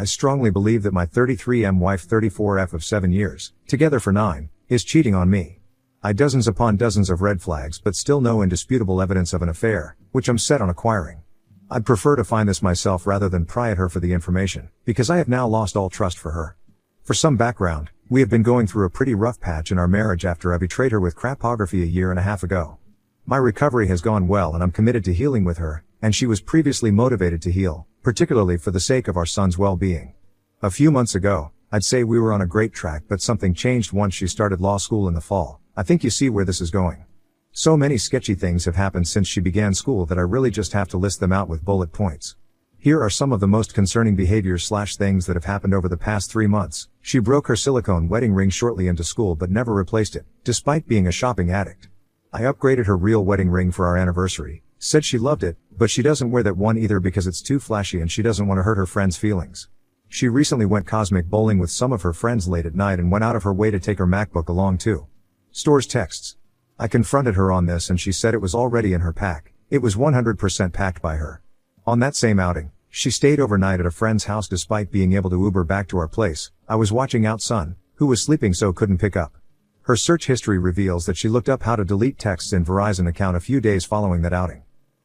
I strongly believe that my 33M wife 34F of 7 years, together for 9, is cheating on me. I dozens upon dozens of red flags but still no indisputable evidence of an affair, which I'm set on acquiring. I'd prefer to find this myself rather than pry at her for the information, because I have now lost all trust for her. For some background, we have been going through a pretty rough patch in our marriage after I betrayed her with crapography a year and a half ago. My recovery has gone well and I'm committed to healing with her, and she was previously motivated to heal, particularly for the sake of our son's well-being. A few months ago, I'd say we were on a great track, but something changed once she started law school in the fall. I think you see where this is going. So many sketchy things have happened since she began school that I really just have to list them out with bullet points. Here are some of the most concerning behaviors/things that have happened over the past 3 months. She broke her silicone wedding ring shortly into school but never replaced it, despite being a shopping addict. I upgraded her real wedding ring for our anniversary, said she loved it, but she doesn't wear that one either because it's too flashy and she doesn't want to hurt her friends' feelings. She recently went cosmic bowling with some of her friends late at night and went out of her way to take her MacBook along too. Stores texts. I confronted her on this and she said it was already in her pack. It was 100% packed by her. On that same outing, she stayed overnight at a friend's house despite being able to Uber back to our place. I was watching out son, who was sleeping so couldn't pick up. Her search history reveals that she looked up how to delete texts in Verizon account a few days following that outing.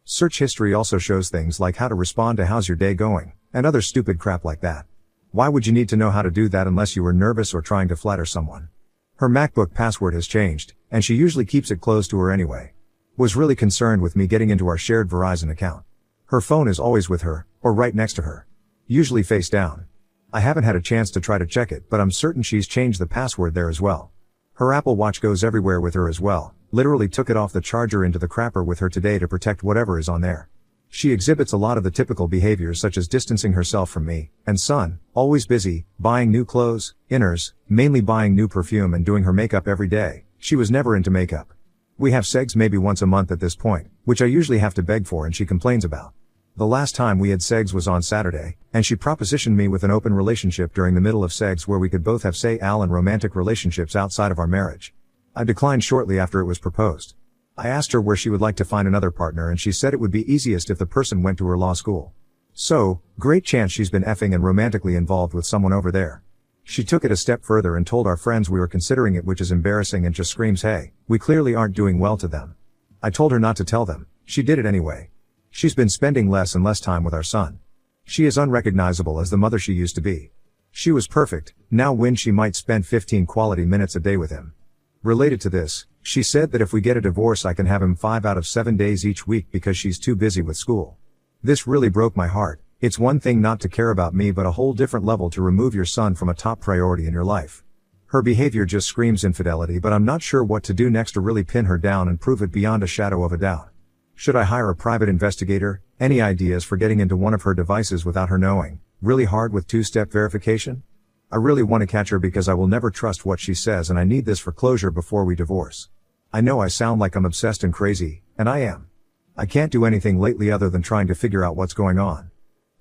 Search history also shows things like how to respond to "how's your day going?" and other stupid crap like that. Why would you need to know how to do that unless you were nervous or trying to flatter someone? Her MacBook password has changed, and she usually keeps it close to her anyway. Was really concerned with me getting into our shared Verizon account. Her phone is always with her, or right next to her. Usually face down. I haven't had a chance to try to check it, but I'm certain she's changed the password there as well. Her Apple Watch goes everywhere with her as well. Literally took it off the charger into the crapper with her today to protect whatever is on there. She exhibits a lot of the typical behaviors such as distancing herself from me and son, always busy, buying new clothes, inners, mainly buying new perfume and doing her makeup every day. She was never into makeup. We have sex maybe once a month at this point, which I usually have to beg for and she complains about. The last time we had sex was on Saturday, and she propositioned me with an open relationship during the middle of sex where we could both have and romantic relationships outside of our marriage. I declined shortly after it was proposed. I asked her where she would like to find another partner and she said it would be easiest if the person went to her law school. So, great chance she's been effing and romantically involved with someone over there. She took it a step further and told our friends we were considering it, which is embarrassing and just screams, hey, we clearly aren't doing well to them. I told her not to tell them. She did it anyway. She's been spending less and less time with our son. She is unrecognizable as the mother she used to be. She was perfect, now when she might spend 15 quality minutes a day with him. Related to this, she said that if we get a divorce I can have him 5 out of 7 days each week because she's too busy with school. This really broke my heart. It's one thing not to care about me but a whole different level to remove your son from a top priority in your life. Her behavior just screams infidelity, but I'm not sure what to do next to really pin her down and prove it beyond a shadow of a doubt. Should I hire a private investigator? Any ideas for getting into one of her devices without her knowing? Really hard with 2-step verification? I really want to catch her because I will never trust what she says and I need this for closure before we divorce. I know I sound like I'm obsessed and crazy, and I am. I can't do anything lately other than trying to figure out what's going on.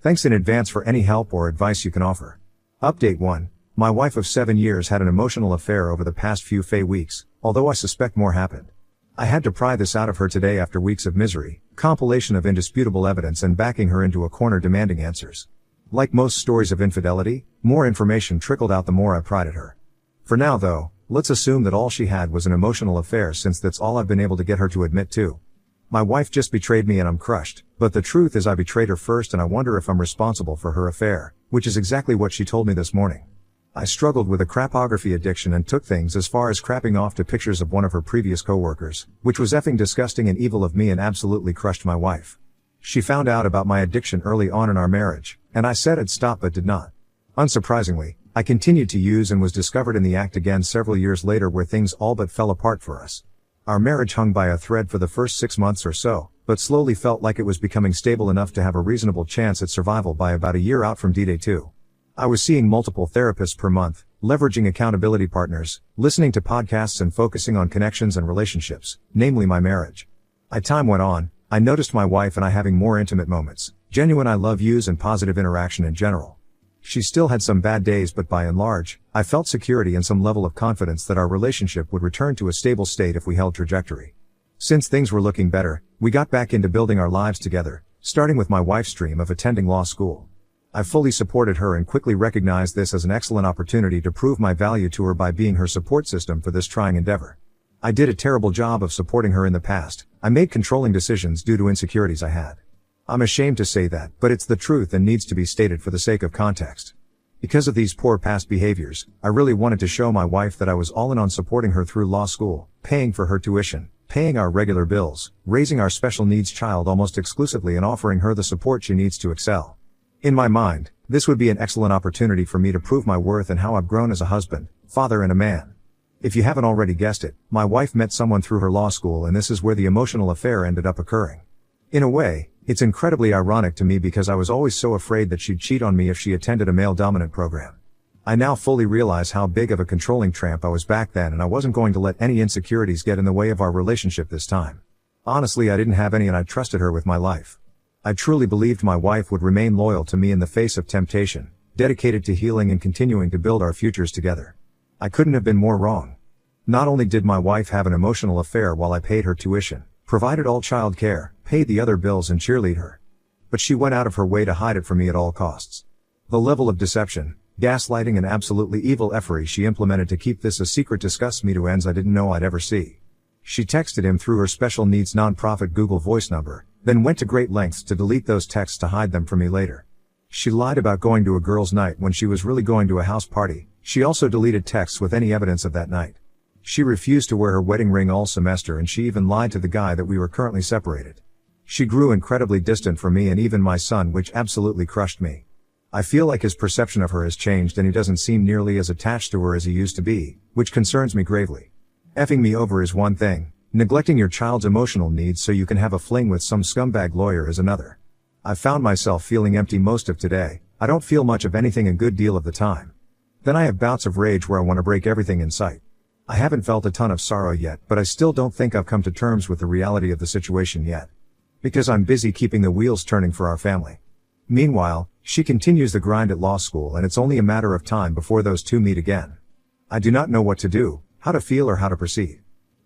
Thanks in advance for any help or advice you can offer. Update 1. My wife of 7 years had an emotional affair over the past few weeks, although I suspect more happened. I had to pry this out of her today after weeks of misery, compilation of indisputable evidence and backing her into a corner demanding answers. Like most stories of infidelity, more information trickled out the more I pried at her. For now though, let's assume that all she had was an emotional affair since that's all I've been able to get her to admit to. My wife just betrayed me and I'm crushed, but the truth is I betrayed her first and I wonder if I'm responsible for her affair, which is exactly what she told me this morning. I struggled with a crapography addiction and took things as far as crapping off to pictures of one of her previous coworkers, which was effing disgusting and evil of me and absolutely crushed my wife. She found out about my addiction early on in our marriage, and I said I'd stop but did not. Unsurprisingly, I continued to use and was discovered in the act again several years later where things all but fell apart for us. Our marriage hung by a thread for the first 6 months or so, but slowly felt like it was becoming stable enough to have a reasonable chance at survival by about a year out from D-Day 2. I was seeing multiple therapists per month, leveraging accountability partners, listening to podcasts and focusing on connections and relationships, namely my marriage. As time went on, I noticed my wife and I having more intimate moments, genuine I love yous and positive interaction in general. She still had some bad days but by and large, I felt security and some level of confidence that our relationship would return to a stable state if we held trajectory. Since things were looking better, we got back into building our lives together, starting with my wife's dream of attending law school. I fully supported her and quickly recognized this as an excellent opportunity to prove my value to her by being her support system for this trying endeavor. I did a terrible job of supporting her in the past. I made controlling decisions due to insecurities I had. I'm ashamed to say that, but it's the truth and needs to be stated for the sake of context. Because of these poor past behaviors, I really wanted to show my wife that I was all in on supporting her through law school, paying for her tuition, paying our regular bills, raising our special needs child almost exclusively, and offering her the support she needs to excel. In my mind, this would be an excellent opportunity for me to prove my worth and how I've grown as a husband, father, and a man. If you haven't already guessed it, my wife met someone through her law school, and this is where the emotional affair ended up occurring. In a way, it's incredibly ironic to me because I was always so afraid that she'd cheat on me if she attended a male-dominant program. I now fully realize how big of a controlling tramp I was back then, and I wasn't going to let any insecurities get in the way of our relationship this time. Honestly, I didn't have any, and I trusted her with my life. I truly believed my wife would remain loyal to me in the face of temptation, dedicated to healing and continuing to build our futures together. I couldn't have been more wrong. Not only did my wife have an emotional affair while I paid her tuition, provided all child care, paid the other bills, and cheerlead her, but she went out of her way to hide it from me at all costs. The level of deception, gaslighting, and absolutely evil effery she implemented to keep this a secret disgusts me to ends I didn't know I'd ever see. She texted him through her special needs nonprofit Google Voice number, then went to great lengths to delete those texts to hide them from me later. She lied about going to a girls' night when she was really going to a house party. She also deleted texts with any evidence of that night. She refused to wear her wedding ring all semester, and she even lied to the guy that we were currently separated. She grew incredibly distant from me and even my son, which absolutely crushed me. I feel like his perception of her has changed, and he doesn't seem nearly as attached to her as he used to be, which concerns me gravely. Effing me over is one thing, neglecting your child's emotional needs so you can have a fling with some scumbag lawyer is another. I've found myself feeling empty most of today. I don't feel much of anything a good deal of the time. Then I have bouts of rage where I want to break everything in sight. I haven't felt a ton of sorrow yet, but I still don't think I've come to terms with the reality of the situation yet. Because I'm busy keeping the wheels turning for our family. Meanwhile, she continues the grind at law school, and it's only a matter of time before those two meet again. I do not know what to do, how to feel, or how to proceed.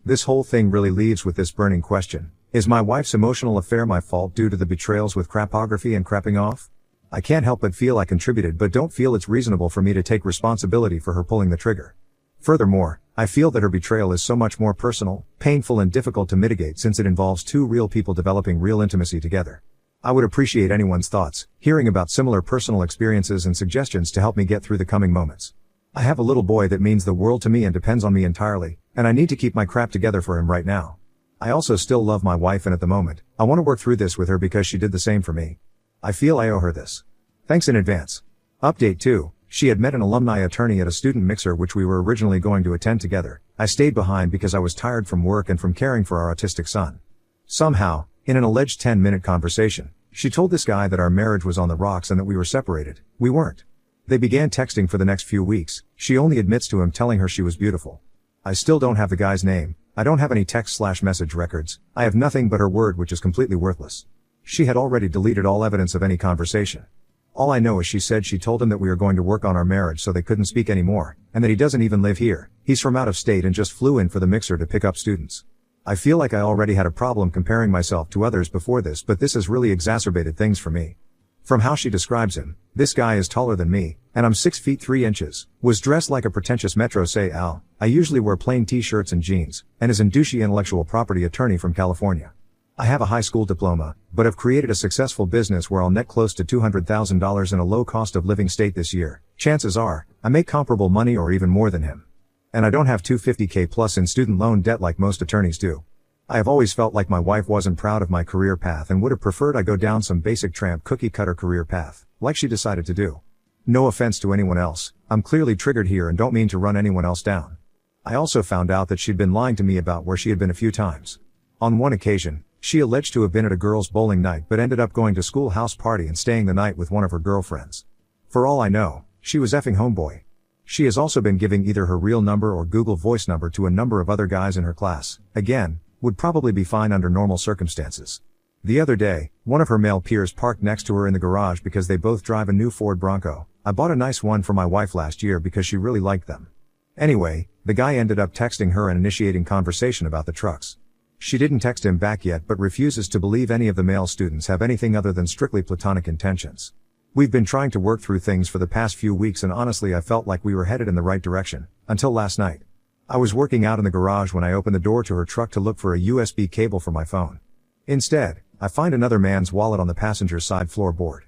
This whole thing really leaves with this burning question. Is my wife's emotional affair my fault due to the betrayals with crapography and crapping off? I can't help but feel I contributed, but don't feel it's reasonable for me to take responsibility for her pulling the trigger. Furthermore, I feel that her betrayal is so much more personal, painful, and difficult to mitigate since it involves two real people developing real intimacy together. I would appreciate anyone's thoughts, hearing about similar personal experiences, and suggestions to help me get through the coming moments. I have a little boy that means the world to me and depends on me entirely, and I need to keep my crap together for him right now. I also still love my wife, and at the moment, I want to work through this with her because she did the same for me. I feel I owe her this. Thanks in advance. Update 2. She had met an alumni attorney at a student mixer which we were originally going to attend together. I stayed behind because I was tired from work and from caring for our autistic son. Somehow, in an alleged 10-minute conversation, she told this guy that our marriage was on the rocks and that we were separated. We weren't. They began texting for the next few weeks. She only admits to him telling her she was beautiful. I still don't have the guy's name. I don't have any text/message records. I have nothing but her word, which is completely worthless. She had already deleted all evidence of any conversation. All I know is she said she told him that we were going to work on our marriage so they couldn't speak anymore, and that he doesn't even live here. He's from out of state and just flew in for the mixer to pick up students. I feel like I already had a problem comparing myself to others before this, but this has really exacerbated things for me. From how she describes him, this guy is taller than me, and I'm 6 feet 3 inches, was dressed like a pretentious Metro say Al. I usually wear plain t-shirts and jeans, and is an douchey intellectual property attorney from California. I have a high school diploma, but have created a successful business where I'll net close to $200,000 in a low cost of living state this year. Chances are, I make comparable money or even more than him. And I don't have $250K plus in student loan debt like most attorneys do. I have always felt like my wife wasn't proud of my career path and would have preferred I go down some basic tramp cookie cutter career path, like she decided to do. No offense to anyone else, I'm clearly triggered here and don't mean to run anyone else down. I also found out that she'd been lying to me about where she had been a few times. On one occasion, she alleged to have been at a girls' bowling night but ended up going to school house party and staying the night with one of her girlfriends. For all I know, she was effing homeboy. She has also been giving either her real number or Google Voice number to a number of other guys in her class. Again, would probably be fine under normal circumstances. The other day, one of her male peers parked next to her in the garage because they both drive a new Ford Bronco. I bought a nice one for my wife last year because she really liked them. Anyway, the guy ended up texting her and initiating conversation about the trucks. She didn't text him back yet but refuses to believe any of the male students have anything other than strictly platonic intentions. We've been trying to work through things for the past few weeks, and honestly I felt like we were headed in the right direction, until last night. I was working out in the garage when I opened the door to her truck to look for a USB cable for my phone. Instead, I find another man's wallet on the passenger side floorboard.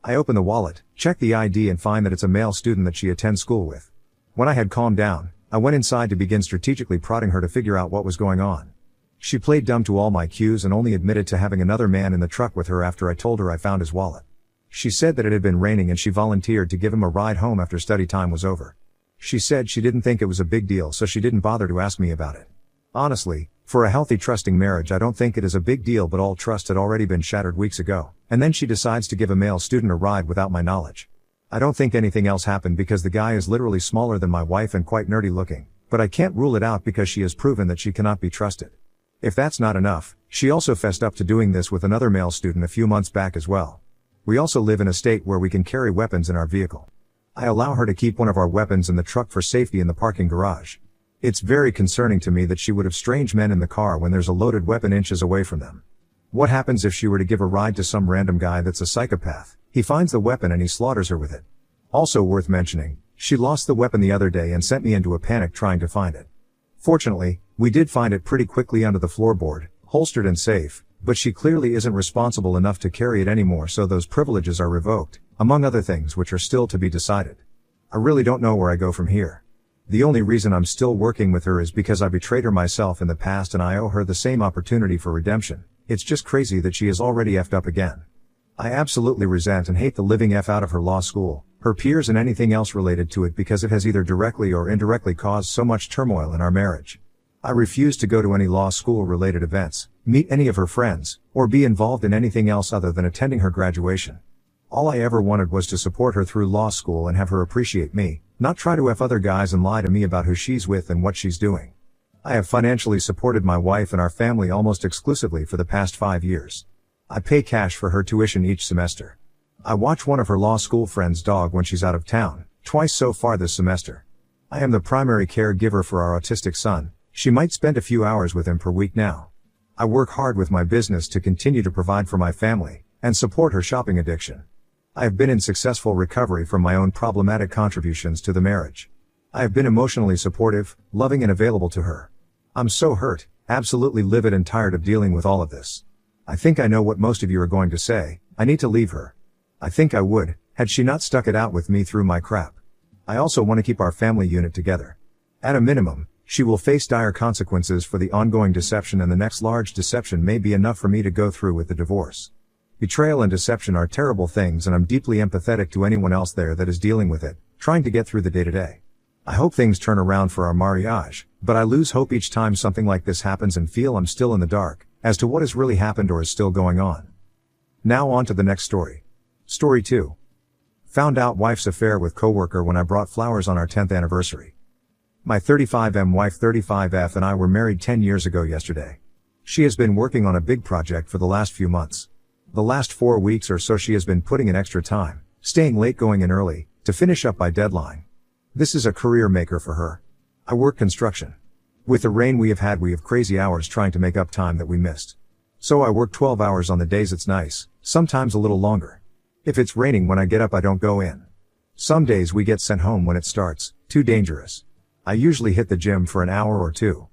I open the wallet, check the ID, and find that it's a male student that she attends school with. When I had calmed down, I went inside to begin strategically prodding her to figure out what was going on. She played dumb to all my cues and only admitted to having another man in the truck with her after I told her I found his wallet. She said that it had been raining and she volunteered to give him a ride home after study time was over. She said she didn't think it was a big deal, so she didn't bother to ask me about it. Honestly, for a healthy, trusting marriage, I don't think it is a big deal, but all trust had already been shattered weeks ago, and then she decides to give a male student a ride without my knowledge. I don't think anything else happened because the guy is literally smaller than my wife and quite nerdy looking, but I can't rule it out because she has proven that she cannot be trusted. If that's not enough, she also fessed up to doing this with another male student a few months back as well. We also live in a state where we can carry weapons in our vehicle. I allow her to keep one of our weapons in the truck for safety in the parking garage. It's very concerning to me that she would have strange men in the car when there's a loaded weapon inches away from them. What happens if she were to give a ride to some random guy that's a psychopath? He finds the weapon and he slaughters her with it. Also worth mentioning, she lost the weapon the other day and sent me into a panic trying to find it. Fortunately, we did find it pretty quickly under the floorboard, holstered and safe, but she clearly isn't responsible enough to carry it anymore, so those privileges are revoked, among other things which are still to be decided. I really don't know where I go from here. The only reason I'm still working with her is because I betrayed her myself in the past and I owe her the same opportunity for redemption. It's just crazy that she is already effed up again. I absolutely resent and hate the living F out of her law school, her peers and anything else related to it because it has either directly or indirectly caused so much turmoil in our marriage. I refuse to go to any law school related events, meet any of her friends, or be involved in anything else other than attending her graduation. All I ever wanted was to support her through law school and have her appreciate me, not try to F other guys and lie to me about who she's with and what she's doing. I have financially supported my wife and our family almost exclusively for the past 5 years. I pay cash for her tuition each semester. I watch one of her law school friends' dog when she's out of town, twice so far this semester. I am the primary caregiver for our autistic son. She might spend a few hours with him per week now. I work hard with my business to continue to provide for my family and support her shopping addiction. I have been in successful recovery from my own problematic contributions to the marriage. I have been emotionally supportive, loving and available to her. I'm so hurt, absolutely livid and tired of dealing with all of this. I think I know what most of you are going to say. I need to leave her. I think I would, had she not stuck it out with me through my crap. I also want to keep our family unit together. At a minimum, she will face dire consequences for the ongoing deception, and the next large deception may be enough for me to go through with the divorce. Betrayal and deception are terrible things, and I'm deeply empathetic to anyone else there that is dealing with it, trying to get through the day-to-day. I hope things turn around for our marriage, but I lose hope each time something like this happens and feel I'm still in the dark as to what has really happened or is still going on. Now on to the next story. Story 2. Found out wife's affair with coworker when I brought flowers on our 10th anniversary. My 35M wife 35F and I were married 10 years ago yesterday. She has been working on a big project for the last few months. The last 4 weeks or so she has been putting in extra time, staying late, going in early, to finish up by deadline. This is a career maker for her. I work construction. With the rain we have crazy hours trying to make up time that we missed. So I work 12 hours on the days it's nice, sometimes a little longer. If it's raining when I get up I don't go in. Some days we get sent home when it starts, too dangerous. I usually hit the gym for an hour or two.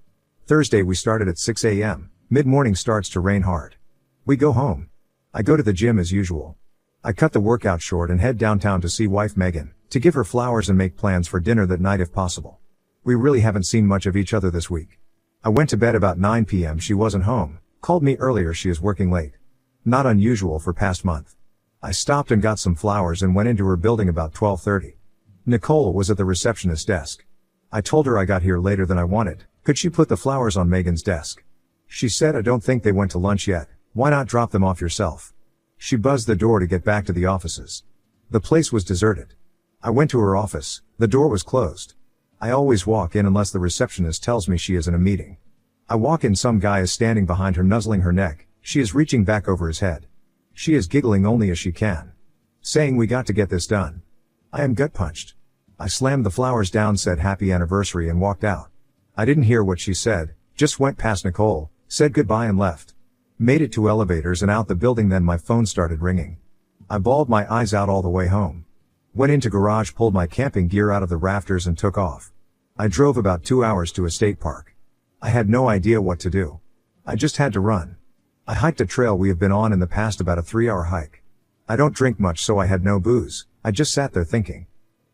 Thursday we started at 6 a.m, mid-morning starts to rain hard. We go home. I go to the gym as usual. I cut the workout short and head downtown to see wife Megan, to give her flowers and make plans for dinner that night if possible. We really haven't seen much of each other this week. I went to bed about 9 p.m. She wasn't home, called me earlier, she is working late. Not unusual for past month. I stopped and got some flowers and went into her building about 12:30. Nicole was at the receptionist desk. I told her I got here later than I wanted. Could she put the flowers on Megan's desk? She said, I don't think they went to lunch yet. Why not drop them off yourself? She buzzed the door to get back to the offices. The place was deserted. I went to her office. The door was closed. I always walk in unless the receptionist tells me she is in a meeting. I walk in, some guy is standing behind her nuzzling her neck. She is reaching back over his head. She is giggling only as she can, saying, we got to get this done. I am gut punched. I slammed the flowers down, said happy anniversary and walked out. I didn't hear what she said, just went past Nicole, said goodbye and left. Made it to elevators and out the building, then my phone started ringing. I bawled my eyes out all the way home. Went into garage, pulled my camping gear out of the rafters and took off. I drove about 2 hours to a state park. I had no idea what to do. I just had to run. I hiked a trail we have been on in the past, about a 3-hour hike. I don't drink much, so I had no booze. I just sat there thinking.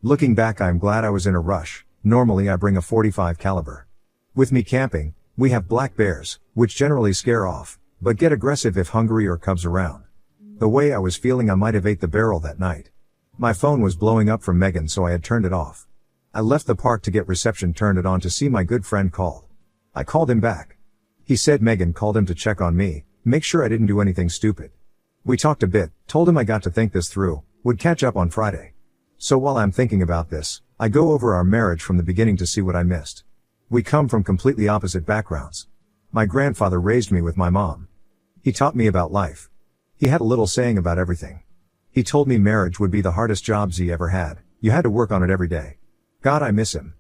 Looking back, I'm glad I was in a rush. Normally I bring a .45 caliber. With me camping, we have black bears, which generally scare off, but get aggressive if hungry or cubs around. The way I was feeling, I might have ate the barrel that night. My phone was blowing up from Megan, so I had turned it off. I left the park to get reception, turned it on to see my good friend called. I called him back. He said Megan called him to check on me, make sure I didn't do anything stupid. We talked a bit, told him I got to think this through, would catch up on Friday. So while I'm thinking about this, I go over our marriage from the beginning to see what I missed. We come from completely opposite backgrounds. My grandfather raised me with my mom. He taught me about life. He had a little saying about everything. He told me marriage would be the hardest jobs he ever had. You had to work on it every day. God, I miss him.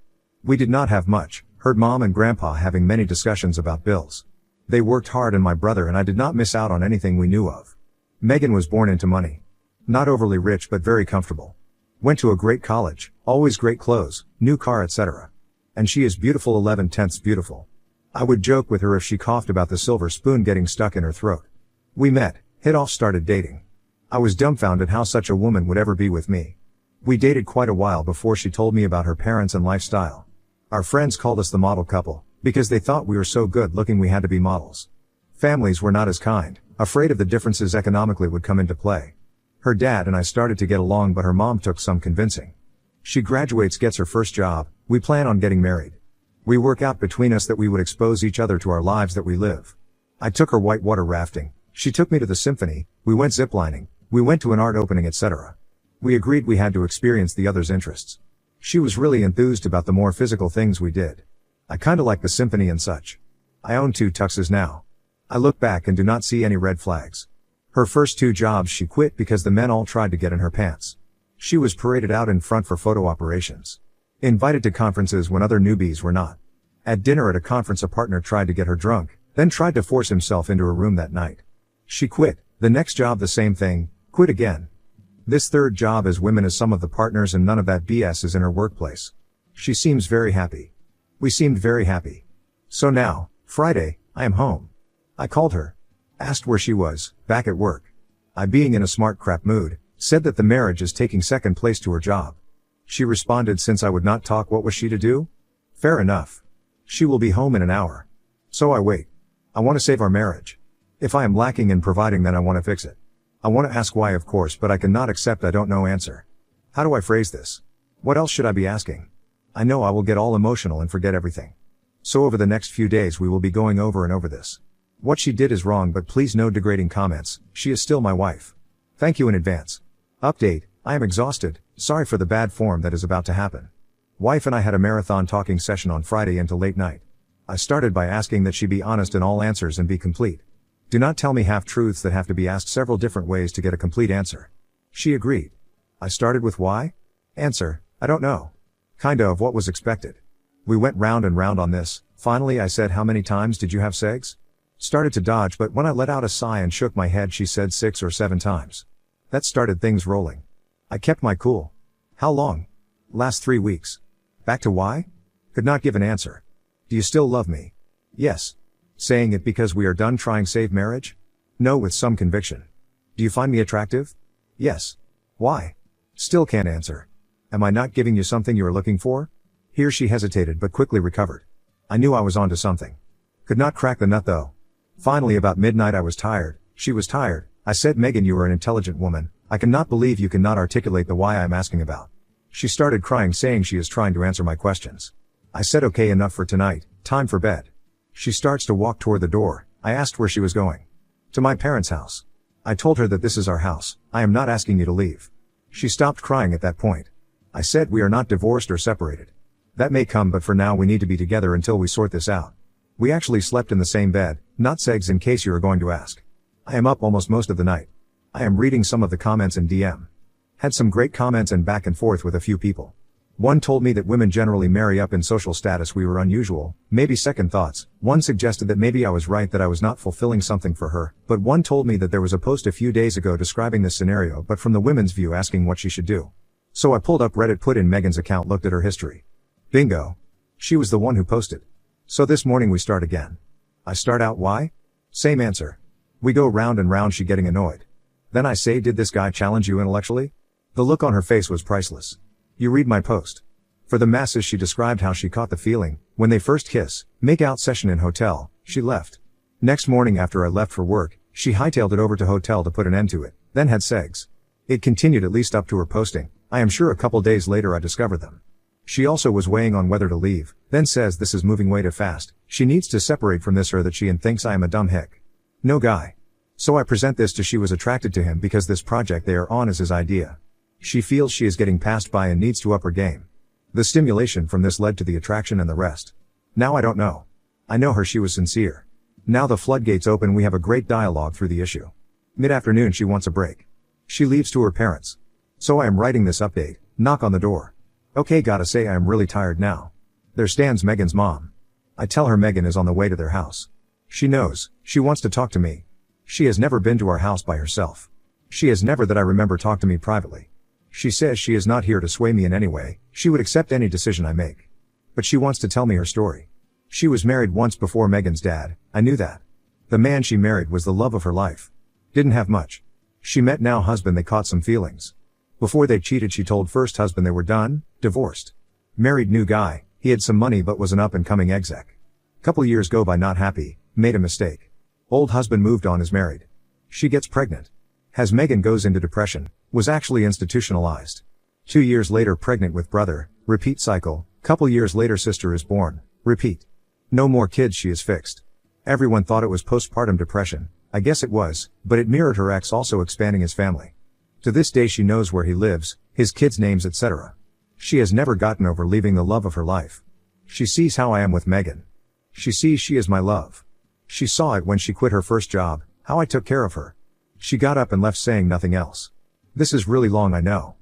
We did not have much, heard mom and grandpa having many discussions about bills. They worked hard, and my brother and I did not miss out on anything we knew of. Megan was born into money. Not overly rich, but very comfortable. Went to a great college, always great clothes, new car, etc. And she is beautiful, 11/10 beautiful. I would joke with her if she coughed about the silver spoon getting stuck in her throat. We met, hit off, started dating. I was dumbfounded how such a woman would ever be with me. We dated quite a while before she told me about her parents and lifestyle. Our friends called us the model couple, because they thought we were so good looking we had to be models. Families were not as kind, afraid of the differences economically would come into play. Her dad and I started to get along, but her mom took some convincing. She graduates, gets her first job, we plan on getting married. We work out between us that we would expose each other to our lives that we live. I took her whitewater rafting, she took me to the symphony, we went ziplining, we went to an art opening, etc. We agreed we had to experience the other's interests. She was really enthused about the more physical things we did. I kinda like the symphony and such. I own 2 tuxes now. I look back and do not see any red flags. Her first 2 jobs she quit because the men all tried to get in her pants. She was paraded out in front for photo operations. Invited to conferences when other newbies were not. At dinner at a conference, a partner tried to get her drunk, then tried to force himself into her room that night. She quit. The next job the same thing, quit again. This third job as women as some of the partners, and none of that BS is in her workplace. She seems very happy. We seemed very happy. So now, Friday, I am home. I called her. Asked where she was, back at work. I, being in a smart crap mood, said that the marriage is taking second place to her job. She responded, since I would not talk, what was she to do? Fair enough. She will be home in an hour. So I wait. I want to save our marriage. If I am lacking in providing, then I want to fix it. I want to ask why, of course, but I cannot accept I don't know answer. How do I phrase this? What else should I be asking? I know I will get all emotional and forget everything. So over the next few days we will be going over and over this. What she did is wrong, but please no degrading comments. She is still my wife. Thank you in advance. Update, I am exhausted, sorry for the bad form that is about to happen. Wife and I had a marathon talking session on Friday until late night. I started by asking that she be honest in all answers and be complete. Do not tell me half-truths that have to be asked several different ways to get a complete answer. She agreed. I started with why? Answer, I don't know. Kinda of what was expected. We went round and round on this. Finally I said, how many times did you have sex? Started to dodge, but when I let out a sigh and shook my head, she said 6 or 7 times. That started things rolling. I kept my cool. How long? Last 3 weeks. Back to why? Could not give an answer. Do you still love me? Yes. Saying it because we are done trying save marriage? No, with some conviction. Do you find me attractive? Yes. Why? Still can't answer. Am I not giving you something you are looking for? Here she hesitated but quickly recovered. I knew I was onto something. Could not crack the nut though. Finally about midnight I was tired, she was tired. I said, Megan, you are an intelligent woman. I cannot believe you cannot articulate the why I am asking about. She started crying, saying she is trying to answer my questions. I said, okay, enough for tonight, time for bed. She starts to walk toward the door. I asked where she was going. To my parents' house. I told her that this is our house. I am not asking you to leave. She stopped crying at that point. I said, we are not divorced or separated. That may come, but for now we need to be together until we sort this out. We actually slept in the same bed, not segs in case you are going to ask. I am up almost most of the night. I am reading some of the comments in DM. Had some great comments and back and forth with a few people. One told me that women generally marry up in social status. We were unusual, maybe second thoughts. One suggested that maybe I was right, that I was not fulfilling something for her, but one told me that there was a post a few days ago describing this scenario but from the women's view, asking what she should do. So I pulled up Reddit, put in Megan's account, looked at her history. Bingo. She was the one who posted. So this morning we start again. I start out, why? Same answer. We go round and round, she getting annoyed. Then I say, did this guy challenge you intellectually? The look on her face was priceless. You read my post. For the masses, she described how she caught the feeling when they first kiss, make out session in hotel. She left. Next morning after I left for work, she hightailed it over to hotel to put an end to it, then had segs. It continued at least up to her posting. I am sure a couple days later I discovered them. She also was weighing on whether to leave, then says this is moving way too fast. She needs to separate from this or that she and thinks I am a dumb hick. No guy. So I present this to she was attracted to him because this project they are on is his idea. She feels she is getting passed by and needs to up her game. The stimulation from this led to the attraction and the rest. Now I don't know. I know her, she was sincere. Now the floodgates open, we have a great dialogue through the issue. Mid-afternoon she wants a break. She leaves to her parents. So I am writing this update, knock on the door. Okay, gotta say I am really tired now. There stands Megan's mom. I tell her Megan is on the way to their house. She knows, she wants to talk to me. She has never been to our house by herself. She has never that I remember talked to me privately. She says she is not here to sway me in any way, she would accept any decision I make. But she wants to tell me her story. She was married once before Megan's dad, I knew that. The man she married was the love of her life. Didn't have much. She met now husband, they caught some feelings. Before they cheated, she told first husband they were done, divorced. Married new guy, he had some money but was an up and coming exec. Couple years go by, not happy, made a mistake. Old husband moved on, is married. She gets pregnant. Has Megan, goes into depression, was actually institutionalized. 2 years later pregnant with brother, repeat cycle, couple years later sister is born, repeat. No more kids, she is fixed. Everyone thought it was postpartum depression, I guess it was, but it mirrored her ex also expanding his family. To this day she knows where he lives, his kids' names, etc. She has never gotten over leaving the love of her life. She sees how I am with Megan. She sees she is my love. She saw it when she quit her first job, how I took care of her. She got up and left saying nothing else. This is really long, I know.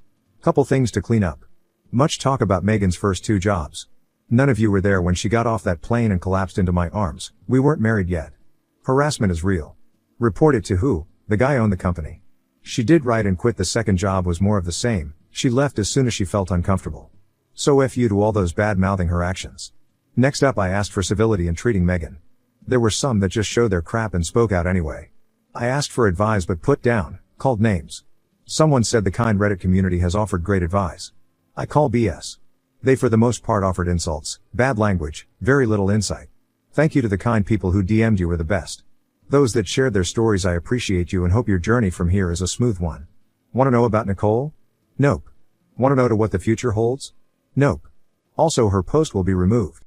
Couple things to clean up. Much talk about Megan's first 2 jobs. None of you were there when she got off that plane and collapsed into my arms. We weren't married yet. Harassment is real. Report it to who? The guy owned the company. She did right and quit. The second job was more of the same. She left as soon as she felt uncomfortable. So F you to all those bad mouthing her actions. Next up, I asked for civility in treating Megan. There were some that just showed their crap and spoke out anyway. I asked for advice but put down, called names. Someone said the kind Reddit community has offered great advice. I call BS. They for the most part offered insults, bad language, very little insight. Thank you to the kind people who DM'd, you were the best. Those that shared their stories, I appreciate you and hope your journey from here is a smooth one. Want to know about Nicole? Nope. Want to know to what the future holds? Nope. Also, her post will be removed.